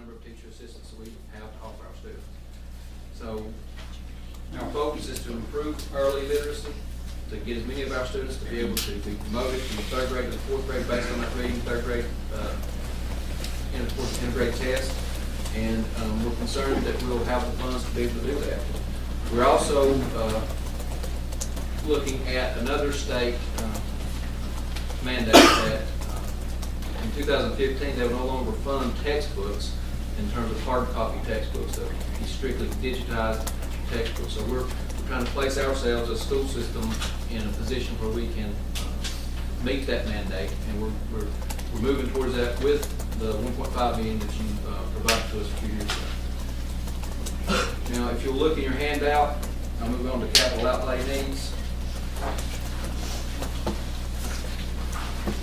number of teacher assistants that we have to offer our students. So our focus is to improve early literacy, to get as many of our students to be able to be promoted from the third grade to the fourth grade based on that reading third grade integrated test. And we're concerned that we'll have the funds to be able to do that. We're also looking at another state mandate that in 2015 they will no longer fund textbooks in terms of hard copy textbooks. So be strictly digitized textbooks. So we're trying to place ourselves as a school system in a position where we can meet that mandate, and we're moving towards that with the $1.5 million that you provided to us a few years ago. Now, if you'll look in your handout, I'll move on to capital outlay needs.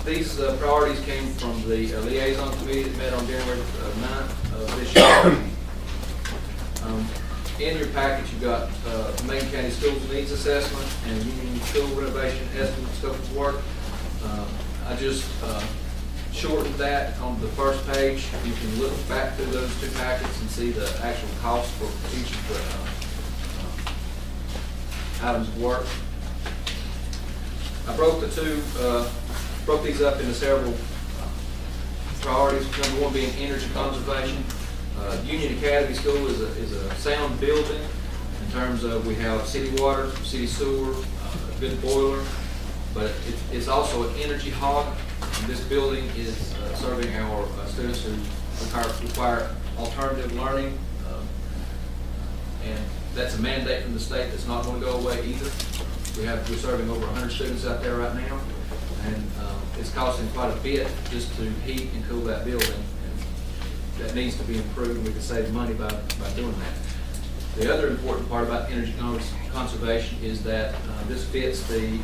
These priorities came from the liaison committee that met on January 9th of this year. In your package, you've got the Macon County Schools Needs Assessment and Union School Renovation Estimate Scope of Work. I just shortened that on the first page. You can look back through those two packets and see the actual cost for each of the items of work. I broke these up into several priorities. Number one being energy conservation. Union Academy School is a sound building in terms of we have city water, city sewer, a good boiler, but it's also an energy hog. And this building is serving our students who require alternative learning, and that's a mandate from the state that's not going to go away either. We're serving over 100 students out there right now, and it's costing quite a bit just to heat and cool that building. And that needs to be improved, and we can save money by doing that. The other important part about energy conservation is that this fits the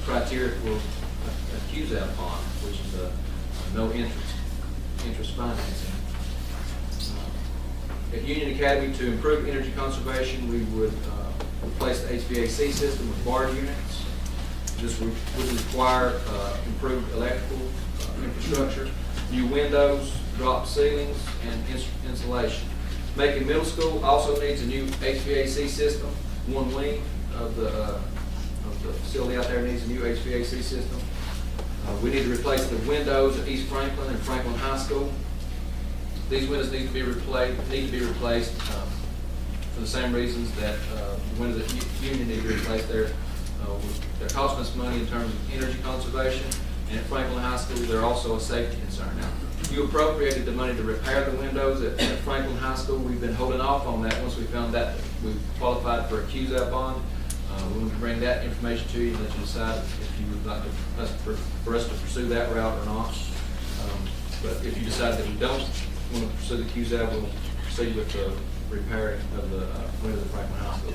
criteria for a QZAP bond, which is a no interest financing. At Union Academy, to improve energy conservation, we would replace the HVAC system with bar units. This would require improved electrical infrastructure, new windows, drop ceilings, and insulation. Macon Middle School also needs a new HVAC system. One wing of the facility out there needs a new HVAC system. We need to replace the windows at East Franklin and Franklin High School. These windows need to be replaced for the same reasons that the windows at Union need to be replaced. They're costing us money in terms of energy conservation, and at Franklin High School they're also a safety concern. Now, you appropriated the money to repair the windows at Franklin High School. We've been holding off on that. Once we found that we qualified for a QZAP bond, we want to bring that information to you and let you decide if you would like for us to pursue that route or not. But if you decide that you don't want to pursue the QZAP, we'll proceed with the repairing of the windows at Franklin High School.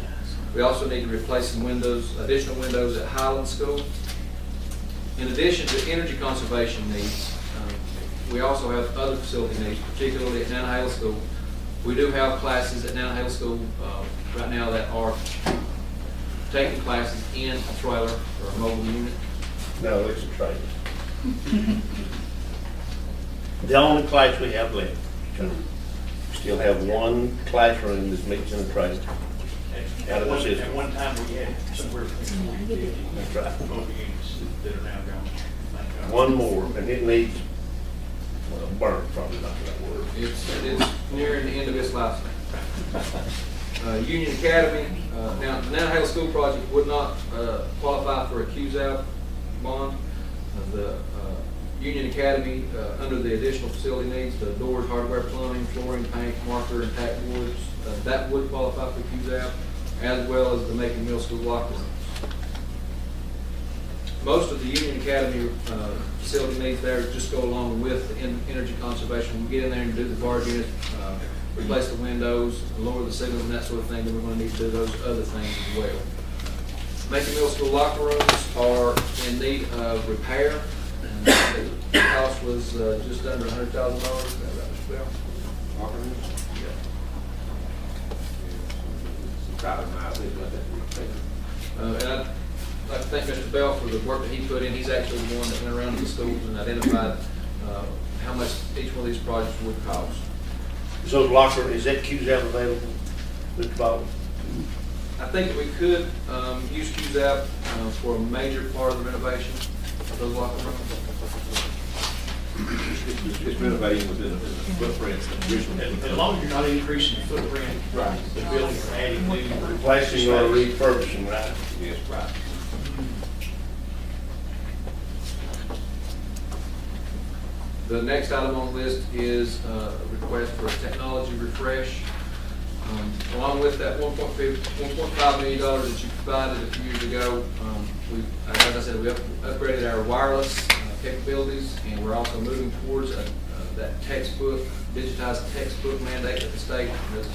We also need to replace some additional windows at Highland School. In addition to energy conservation needs, we also have other facility needs, particularly at Nantahala School. We do have classes at Nantahala School right now that are taking classes in a trailer or a mobile unit. No, it's a trailer. The only class we have left. We still have one classroom that meets in a trailer. At one time we had somewhere between 40 and 50 That's right. mobile units that are now gone. One more, and it needs burnt, probably not the right word. It's nearing the end of its lifespan. Union Academy, now the Nantahala School project would not qualify for a QZAP bond. The Union Academy, under the additional facility needs, the doors, hardware, plumbing, flooring, paint, marker, and tack boards, that would qualify for QZAP, as well as the Macon Middle School locker rooms. Most of the Union Academy facility needs there just go along with the energy conservation. When we get in there and do the bar units, replace the windows, lower the ceilings and that sort of thing, then we're going to need to do those other things as well. Macon Middle School locker rooms are in need of repair. And the cost was just under $100,000. Is that right, Mr. Bell? Locker rooms? Yeah. And I'd like to thank Mr. Bell for the work that he put in. He's actually the one that went around to the schools and identified how much each one of these projects would cost. Is those locker, is that QZAP available, Mr. Baldwin? I think that we could use QZAP for a major part of the renovation of those locker rooms. It's renovating within the footprint that originally. As long as you're not increasing the footprint, Right. the building, or adding new. Replacing or refurbishing, right? Yes. Right. The next item on the list is a request for a technology refresh. Along with that $1.5 million that you provided a few years ago, as I said, we upgraded our wireless capabilities, and we're also moving towards that textbook, digitized textbook mandate that the state is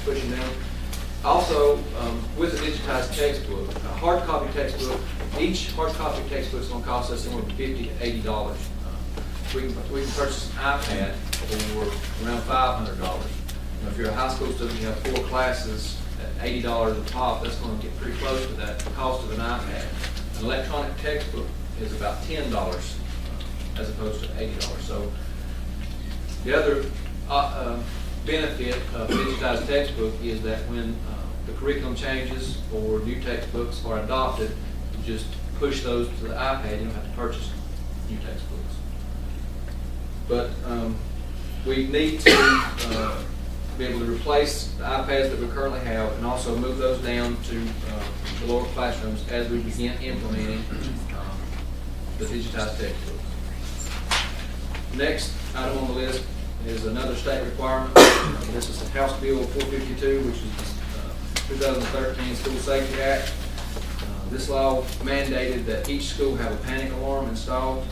pushing down. Also, with the digitized textbook, a hard copy textbook, each hard copy textbook is going to cost us anywhere from $50 to $80. We can purchase an iPad for around $500. If you're a high school student, you have 4 classes at $80 a pop, that's going to get pretty close to that cost of an iPad. An electronic textbook is about $10 as opposed to $80. So the other benefit of digitized textbook is that when the curriculum changes or new textbooks are adopted, you just push those to the iPad, you don't have to purchase new textbooks. But we need to be able to replace the iPads that we currently have and also move those down to the lower classrooms as we begin implementing the digitized textbooks. Next item on the list is another state requirement. This is House Bill 452, which is the 2013 School Safety Act. This law mandated that each school have a panic alarm installed.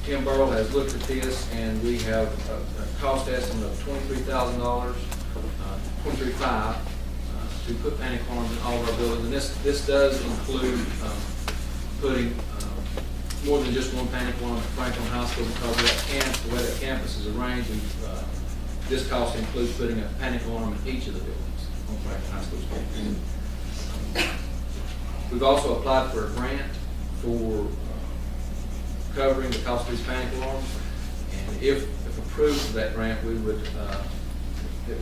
Tim Burrell has looked at this, and we have a cost estimate of $23,000, $23,500 to put panic alarms in all of our buildings. And this does include putting more than just one panic alarm at Franklin High School because of the way that campus is arranged. This cost includes putting a panic alarm in each of the buildings on Franklin High School's campus. We've also applied for a grant for covering the cost of these panic alarms, and if approved for that grant, it would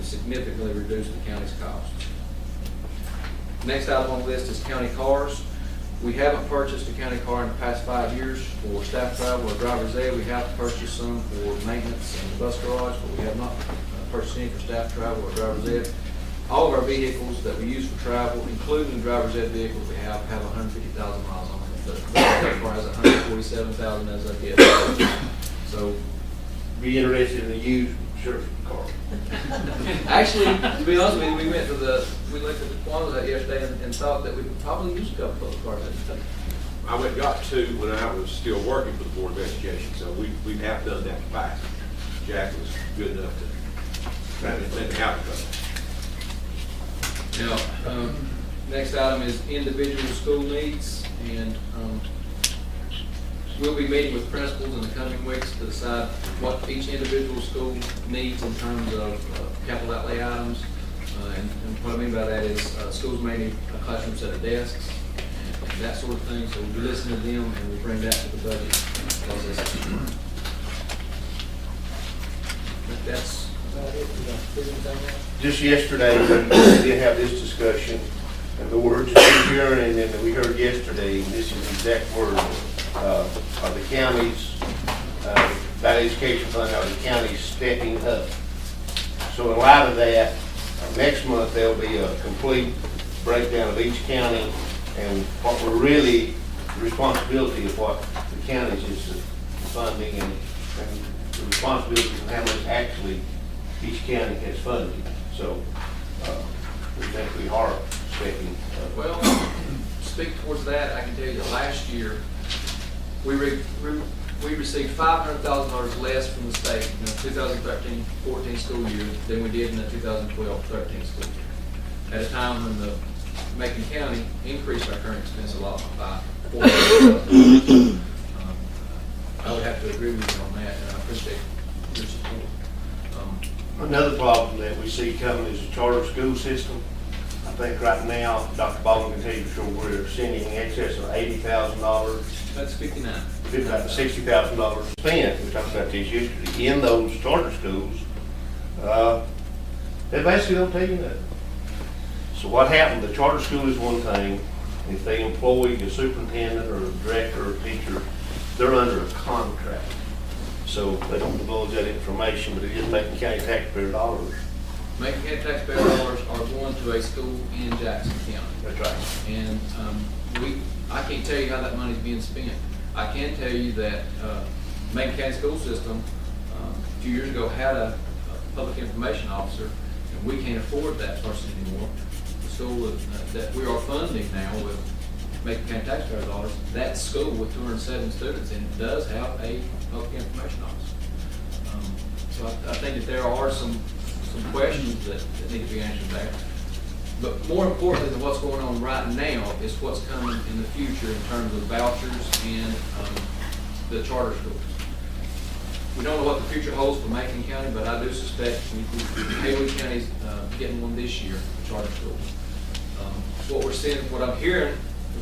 significantly reduce the county's costs. Next item on the list is county cars. We haven't purchased a county car in the past 5 years for staff travel or driver's ed. We have purchased some for maintenance and the bus garage, but we have not purchased any for staff travel or driver's ed. All of our vehicles that we use for travel, including the driver's ed vehicles we have 150,000 miles on them. The car has 147,000 as of yet. So, Be interested in a used sheriff's car. actually, to be honest with you, we looked at the quantities that yesterday and thought that we could probably use a couple of cars. I went and got 2 when I was still working for the Board of Education, so we have done that in the past. Jack was good enough to let me have it. Now, next item is individual school needs, and we'll be meeting with principals in the coming weeks to decide what each individual school needs in terms of capital outlay items. And what I mean by that is schools may need a classroom set of desks and that sort of thing. So we listen to them and we bring that to the budget process. But that's about it. Just yesterday, we did have this discussion, and the words adjourning, and we heard yesterday, and this is the exact word, are the counties, that education fund, are the counties stepping up. So in light of that, next month there'll be a complete breakdown of each county and what we're really, the responsibility of what the counties is the funding and the responsibility of how much actually each county has funded. So we think we are stepping up. Well, speak towards that, I can tell you that last year we received $500,000 less from the state in the 2013-14 school year than we did in the 2012-13 school year. At a time when the Macon County increased our current expense allotment by $400,000. I would have to agree with you on that, and I appreciate your support. Another problem that we see coming is the charter school system. I think right now, Dr. Baldwin can tell you for sure we're sending in excess of $80,000. That's 59. $60,000 spent, we talked about this yesterday, in those charter schools, they basically don't tell you nothing. So what happened, the charter school is one thing, if they employ a superintendent or a director or a teacher, they're under a contract. So they don't divulge that information, but it is Macon County taxpayer dollars. Macon County taxpayer dollars are going to a school in Jackson County. That's right. And I can't tell you how that money's being spent. I can tell you that Macon County school system a few years ago had a public information officer, and we can't afford that person anymore. The school that we are funding now with Macon County taxpayer dollars, that school with 207 students in it does have a public information officer. So I think that there are some questions that need to be answered there. But more importantly than what's going on right now is what's coming in the future in terms of vouchers and the charter schools. We don't know what the future holds for Macon County, but I do suspect Haywood County's getting one this year, the charter schools. What we're seeing, what I'm hearing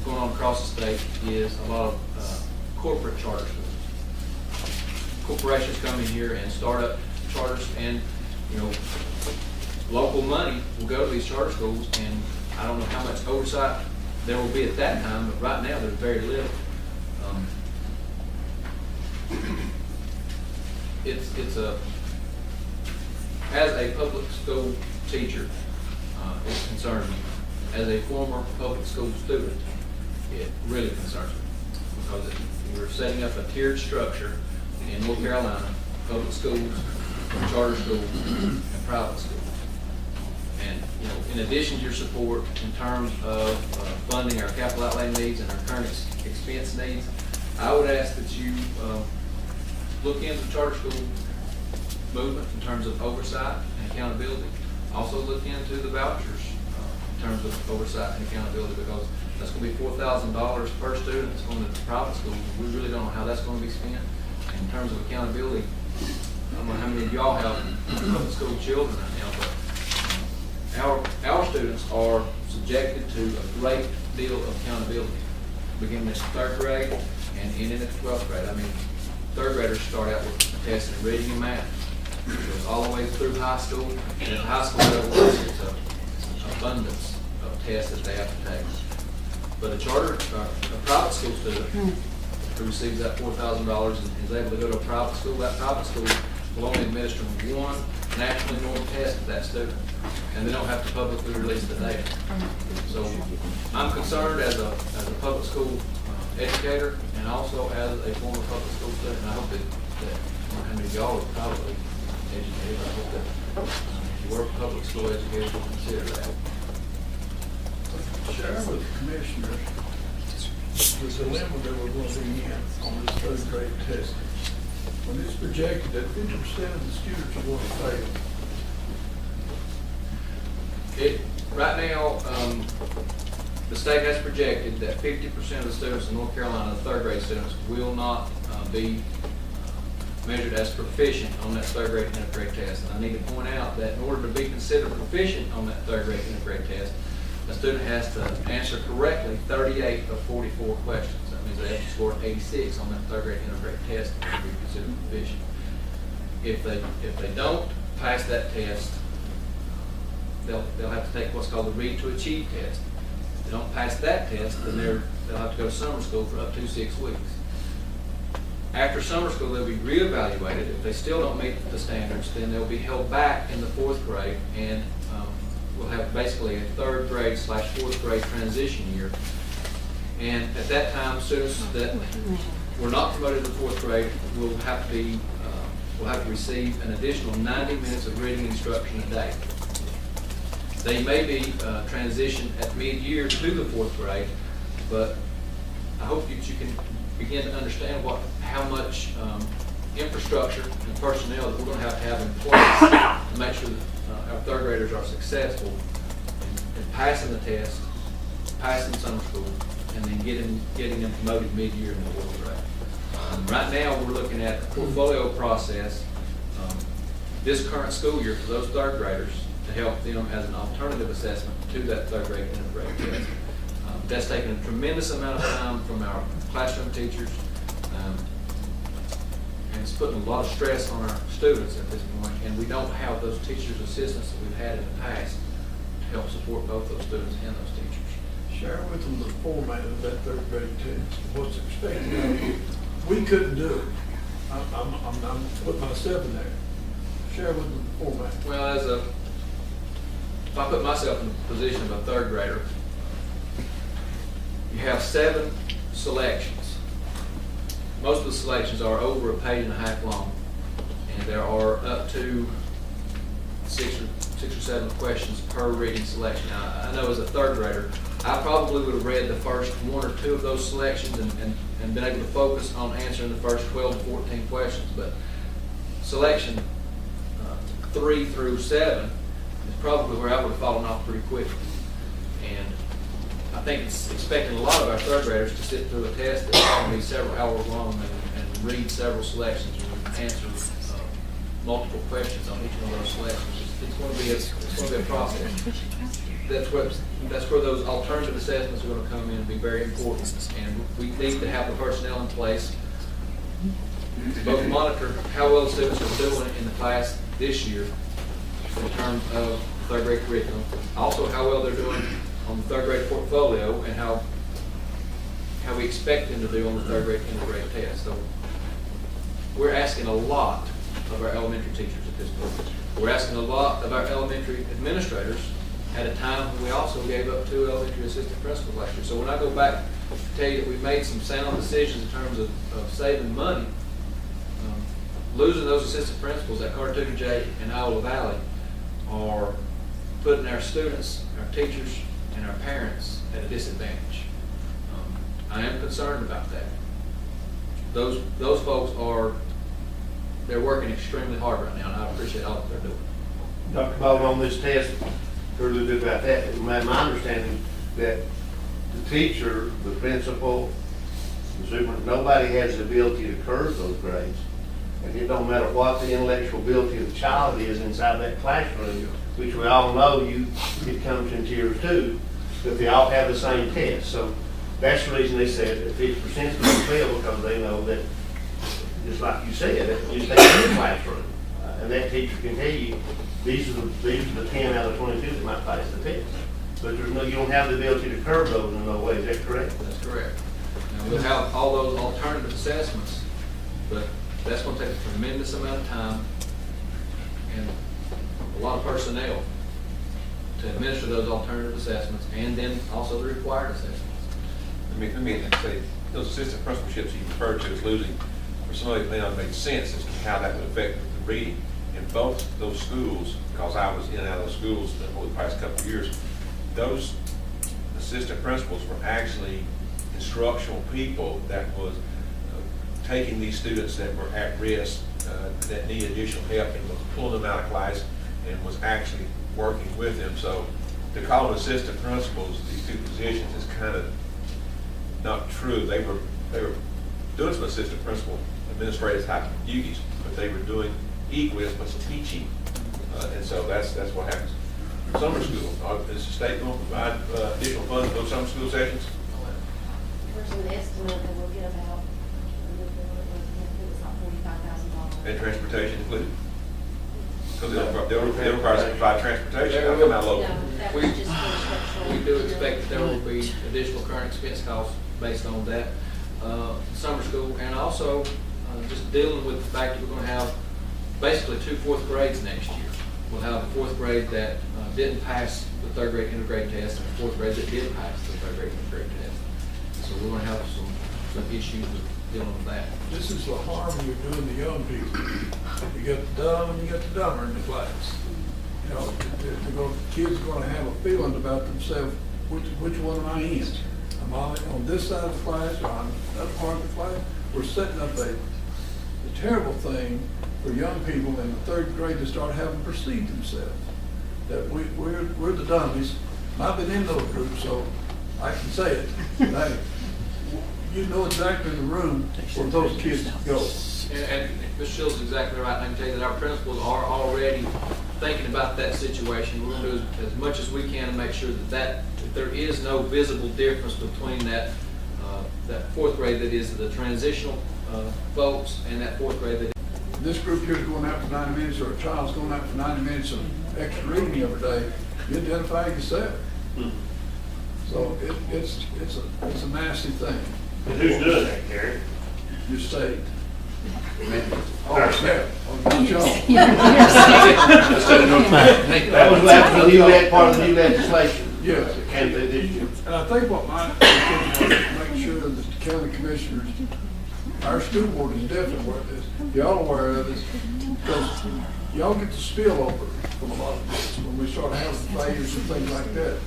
going on across the state is a lot of corporate charter schools. Corporations come in here and start up charters, and local money will go to these charter schools, and I don't know how much oversight there will be at that time, but right now there's very little. As a public school teacher, it concerns me. As a former public school student, it really concerns me, because we're setting up a tiered structure in North Carolina: public schools, charter schools, and private schools. And in addition to your support in terms of funding our capital outlay needs and our current expense needs, I would ask that you look into the charter school movement in terms of oversight and accountability. Also look into the vouchers in terms of oversight and accountability, because that's going to be $4,000 per student that's going to the private schools. We really don't know how that's going to be spent. And in terms of accountability, I don't know how many of y'all have public school children right now, but our students are subjected to a great deal of accountability, beginning at 3rd grade and ending at 12th grade. I mean, 3rd graders start out with tests in reading and math. It goes all the way through high school, and at high school level, it's an abundance of tests that they have to take. But a private school student who receives that $4,000 and is able to go to a private school, that private school will only administer one nationally normal test to that student, and they don't have to publicly release the data. So I'm concerned as a public school educator, and also as a former public school student, and I hope that how many of y'all are probably educated. I hope that if you were a public school educator, you'll consider that. Share with the commissioners the dilemma that we're going to be in on this 3rd grade testing. When it's projected that 50% of the students are going to fail. Right now, the state has projected that 50% of the students in North Carolina, the 3rd grade students, will not be measured as proficient on that 3rd grade integrated test. And I need to point out that in order to be considered proficient on that 3rd grade integrated test, a student has to answer correctly 38 of 44 questions. That means they have to score 86 on that 3rd grade integrated test to be considered proficient. If they don't pass that test, they'll have to take what's called the Read to Achieve test. If they don't pass that test, then they'll have to go to summer school for up to 6 weeks. After summer school, they'll be reevaluated. If they still don't meet the standards, then they'll be held back in the 4th grade, and we'll have basically a 3rd grade / 4th grade transition year. And at that time, students that were not promoted to the 4th grade will have to receive an additional 90 minutes of reading instruction a day. They may be transitioned at mid-year to the 4th grade, but I hope that you can begin to understand how much infrastructure and personnel that we're going to have in place to make sure that our 3rd graders are successful in passing the test, passing summer school, and then getting them promoted mid-year in the 4th grade. Right now, we're looking at a portfolio process this current school year for those 3rd graders to help them as an alternative assessment to that 3rd grade integrated test. That's taken a tremendous amount of time from our classroom teachers, putting a lot of stress on our students at this point, and we don't have those teachers' assistants that we've had in the past to help support both those students and those teachers. Share with them the format of that third grade test, what's expected of them. We couldn't do it. I'm putting myself in there. Share with them the format. Well, if I put myself in the position of a third grader, you have 7 selections. Most of the selections are over a page and a half long, and there are up to 6 or 7 questions per reading selection. Now, I know as a third grader, I probably would have read the first 1 or 2 of those selections and been able to focus on answering the first 12 to 14 questions, but selection 3 through 7 is probably where I would have fallen off pretty quickly. And I think it's expecting a lot of our third graders to sit through a test that's going to be several hours long and read several selections and answer multiple questions on each one of those selections. It's going to be a process. That's where those alternative assessments are going to come in and be very important. And we need to have the personnel in place to both monitor how well the students are doing in the class this year in terms of third grade curriculum, also how well they're doing on the third grade portfolio, and how we expect them to do on the third grade integrated test. So we're asking a lot of our elementary teachers at this point. We're asking a lot of our elementary administrators at a time when we also gave up 2 elementary assistant principals last year. So when I go back to tell you that we've made some sound decisions in terms of saving money, losing those assistant principals at Cartoon J and Iowa Valley are putting our students, our teachers, and our parents at a disadvantage. I am concerned about that. Those folks they're working extremely hard right now, and I appreciate all that they're doing. Dr. Baldwin, on this test, heard a little bit about that. My understanding that the teacher, the principal, the superintendent, nobody has the ability to curve those grades. And it don't matter what the intellectual ability of the child is inside that classroom, which we all know it comes in tiers 2, but they all have the same test. So that's the reason they said that 50% is going to fail, because they know that, just like you said, that you stay in the classroom. And that teacher can tell you, these are the 10 out of 22 that might pass the test. But you don't have the ability to curve those in no way. Is that correct? That's correct. Now, we'll have all those alternative assessments, but that's going to take a tremendous amount of time and a lot of personnel to administer those alternative assessments, and then also the required assessments. Let me say, those assistant principalships you referred to as losing, for somebody that may not make sense as to how that would affect the reading. In both those schools, because I was in and out of those schools over the past couple of years, those assistant principals were actually instructional people that was taking these students that were at risk, that need additional help, and was pulling them out of class and was actually working with them. So to call them assistant principals, these 2 positions, is kind of not true. They were doing some assistant principal administrative type of duties, but they were doing equally as much teaching, and so that's what happens. Summer school, is the state going to provide additional funds for those summer school sessions? There's an estimate that we'll get about, it was like $45,000. And transportation included? Because they'll require us to provide transportation. How come out local? No, that We- was just for instructional. We do expect that there will be additional current expense costs based on that summer school, and also just dealing with the fact that we're going to have basically 2 4th grades next year. We'll have a 4th grade that didn't pass the third grade integrated test, and a 4th grade that did pass the third grade integrated test. So we're going to have some issues with dealing with that. This is the harm you're doing to young people. You got the dumb and you got the dumber in the class. You know, kids are going to have a feeling about themselves, which one am I in? Am I on this side of the class or on the other part of the class? We're setting up a terrible thing for young people in the 3rd grade to start having perceived themselves. That we're the dummies. I've been in those groups, so I can say it. Hey, you know exactly the room where those kids go. And Ms. Shields is exactly right. I can tell you that our principals are already thinking about that situation. We're going to do as much as we can to make sure that there is no visible difference between that 4th grade that is the transitional folks and that 4th grade that this group here's going out for 90 minutes, or a child's going out for 90 minutes of extra reading every day, you identify yourself. So it's a nasty thing. And who's doing that, Gary? Your state. Oh, Yeah, not y'all. that was after the new part of the new legislation. Yes. That came through this year. And I think what my intention was to make sure that the county commissioners, our school board is definitely aware of this, y'all aware of this, because y'all get the spillover from a lot of this. When we start having failures and things like that,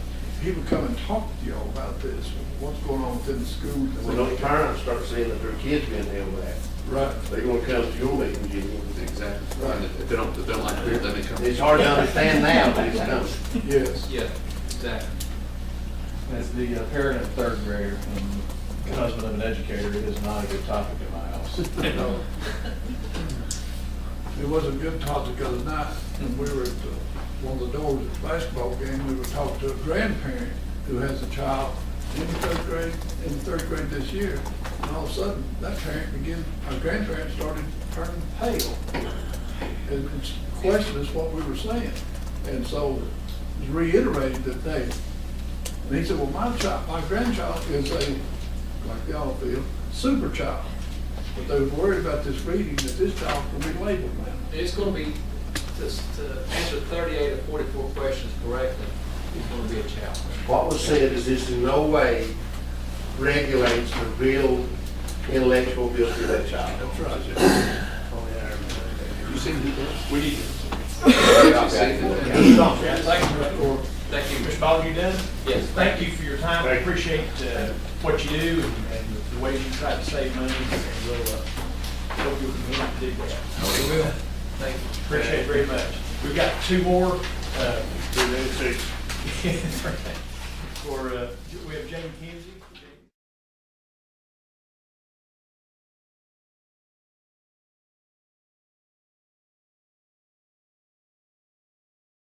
people come and talk to y'all about this, what's going on within the school. When those parents start seeing that their kids being held back, Right. they're gonna come to your meeting, Jimmy. Exactly. And if they don't like it, then they come. It's hard to understand now, but it's coming. Yes. Yeah, exactly. As the parent of a third grader and husband of an educator, it is not a good topic in my house. No. It was a good topic the other night, when we were at one of the doors at the basketball game, we were talking to a grandparent who has a child in the third grade this year, and all of a sudden, that our grandparent started turning pale, and questioned us what we were saying, and so it was reiterated that day. And he said, well, my grandchild is like y'all feel, super child. But they were worried about this reading, that this child will be labeled now. It's going to be, to answer 38 of 44 questions correctly, it's going to be a challenge. What was said is this in no way regulates or build intellectual ability of that child. That's right. You seen it? We need Thank you. Thank you. Mr. Baldwin, you done? Yes. Thank you for your time. I Thank you. appreciate what you do and the way you try to save money, and we'll hope you'll continue to do that. We will. Thank you. Appreciate it very much. We've got two more. For we have Jane Kinsey.